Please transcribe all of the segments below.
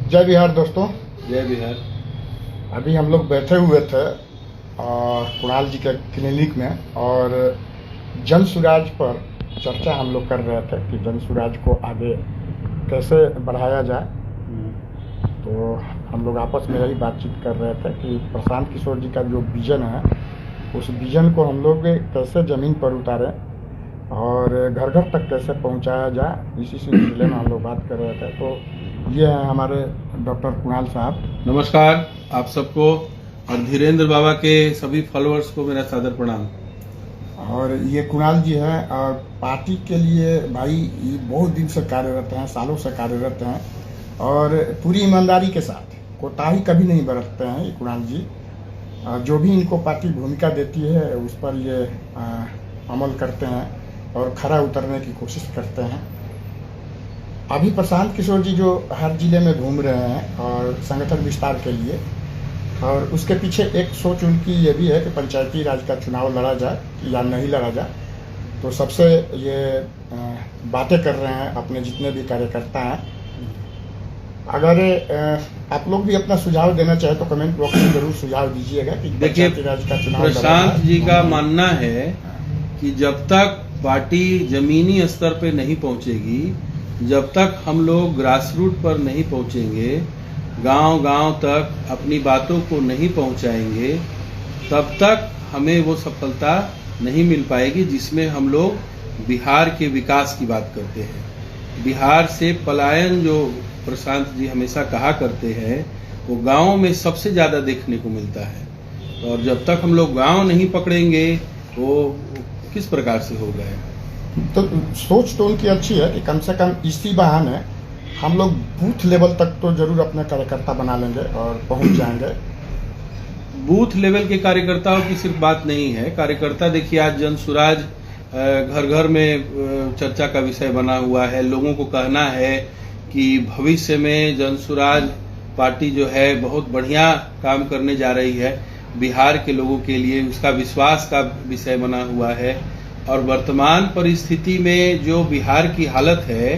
जय बिहार दोस्तों। जय बिहार। अभी हम लोग बैठे हुए थे कुणाल जी के क्लिनिक में और जन सुराज पर चर्चा हम लोग कर रहे थे कि जन सुराज को आगे कैसे बढ़ाया जाए। तो हम लोग आपस में यही बातचीत कर रहे थे कि प्रशांत किशोर जी का जो विज़न है उस विज़न को हम लोग कैसे ज़मीन पर उतारें और घर घर तक कैसे पहुंचाया जाए, इसी सिलसिले में हम लोग बात कर रहे थे। तो ये हैं हमारे डॉक्टर कुणाल साहब। नमस्कार आप सबको और धीरेन्द्र बाबा के सभी फॉलोअर्स को मेरा सादर प्रणाम। और ये कुणाल जी हैं और पार्टी के लिए भाई ये बहुत दिन से कार्यरत हैं, सालों से कार्यरत हैं और पूरी ईमानदारी के साथ कोताही कभी नहीं बरतते हैं ये कुणाल जी। जो भी इनको पार्टी भूमिका देती है उस पर ये अमल करते हैं और खरा उतरने की कोशिश करते हैं। अभी प्रशांत किशोर जी जो हर जिले में घूम रहे हैं और संगठन विस्तार के लिए, और उसके पीछे एक सोच उनकी ये भी है कि पंचायती राज का चुनाव लड़ा जाए या नहीं लड़ा जाए। तो सबसे ये बातें कर रहे हैं अपने जितने भी कार्यकर्ता हैं। अगर आप लोग भी अपना सुझाव देना चाहे तो कमेंट बॉक्स में जरूर सुझाव दीजिएगा कि पंचायती राज का चुनाव। प्रशांत जी का मानना है कि जब तक पार्टी जमीनी स्तर पे नहीं पहुंचेगी, जब तक हम लोग ग्रास रूट पर नहीं पहुंचेंगे, गांव-गांव तक अपनी बातों को नहीं पहुंचाएंगे, तब तक हमें वो सफलता नहीं मिल पाएगी जिसमें हम लोग बिहार के विकास की बात करते हैं। बिहार से पलायन जो प्रशांत जी हमेशा कहा करते हैं वो गांव में सबसे ज्यादा देखने को मिलता है। और जब तक हम लोग गांव नहीं पकड़ेंगे वो किस प्रकार से होगा। तो सोच तो उनकी अच्छी है कि कम से कम इसी बहाने हम लोग बूथ लेवल तक तो जरूर अपने कार्यकर्ता बना लेंगे और पहुंच जाएंगे। बूथ लेवल के कार्यकर्ताओं की सिर्फ बात नहीं है। कार्यकर्ता देखिए आज जन सुराज घर घर में चर्चा का विषय बना हुआ है। लोगों को कहना है कि भविष्य में जन सुराज पार्टी जो है बहुत बढ़िया काम करने जा रही है बिहार के लोगों के लिए, उसका विश्वास का विषय बना हुआ है। और वर्तमान परिस्थिति में जो बिहार की हालत है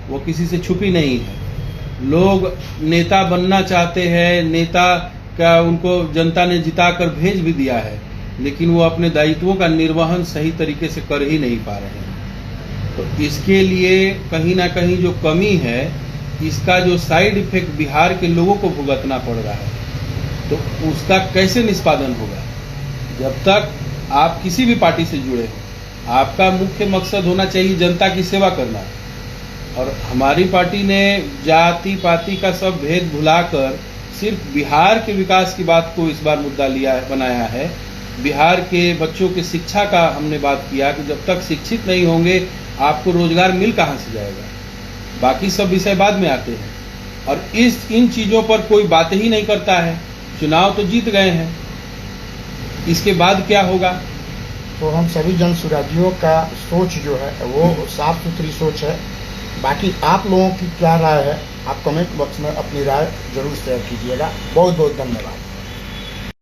वो किसी से छुपी नहीं है। लोग नेता बनना चाहते हैं, नेता का उनको जनता ने जिताकर भेज भी दिया है, लेकिन वो अपने दायित्वों का निर्वहन सही तरीके से कर ही नहीं पा रहे हैं। तो इसके लिए कहीं ना कहीं जो कमी है, इसका जो साइड इफेक्ट बिहार के लोगों को भुगतना पड़ रहा है, तो उसका कैसे निष्पादन होगा। जब तक आप किसी भी पार्टी से जुड़े हो, आपका मुख्य मकसद होना चाहिए जनता की सेवा करना। और हमारी पार्टी ने जाति पाति का सब भेद भुलाकर सिर्फ बिहार के विकास की बात को इस बार मुद्दा बनाया है। बिहार के बच्चों के शिक्षा का हमने बात किया कि जब तक शिक्षित नहीं होंगे आपको रोजगार मिल कहां से जाएगा। बाकी सब विषय बाद में आते हैं और इन चीजों पर कोई बात ही नहीं करता है। चुनाव तो जीत गए हैं, इसके बाद क्या होगा। तो हम सभी जन सुराजियों का सोच जो है वो साफ सुथरी सोच है। बाकी आप लोगों की क्या राय है, आप कमेंट बॉक्स में अपनी राय जरूर शेयर कीजिएगा। बहुत बहुत धन्यवाद।